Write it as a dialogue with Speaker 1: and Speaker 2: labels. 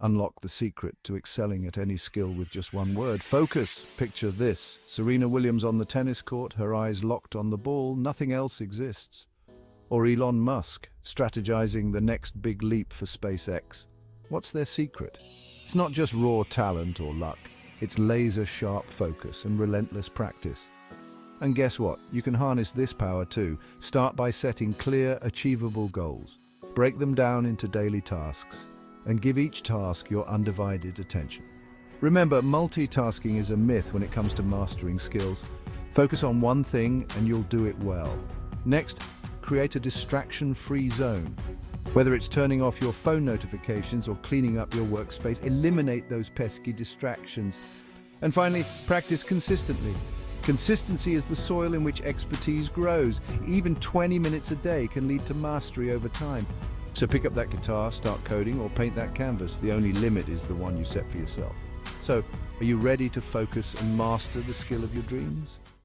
Speaker 1: Unlock the secret to excelling at any skill with just one word. Focus. Picture this. Serena Williams on the tennis court, her eyes locked on the ball, nothing else exists. Or Elon Musk, strategizing the next big leap for SpaceX. What's their secret? It's not just raw talent or luck. It's laser-sharp focus and relentless practice. And guess what? You can harness this power too. Start by setting clear, achievable goals. Break them down into daily tasks, and give each task your undivided attention. Remember, multitasking is a myth when it comes to mastering skills. Focus on one thing and you'll do it well. Next, create a distraction-free zone. Whether it's turning off your phone notifications or cleaning up your workspace, eliminate those pesky distractions. And finally, practice consistently. Consistency is the soil in which expertise grows. Even 20 minutes a day can lead to mastery over time. So pick up that guitar, start coding, or paint that canvas. The only limit is the one you set for yourself. So, are you ready to focus and master the skill of your dreams?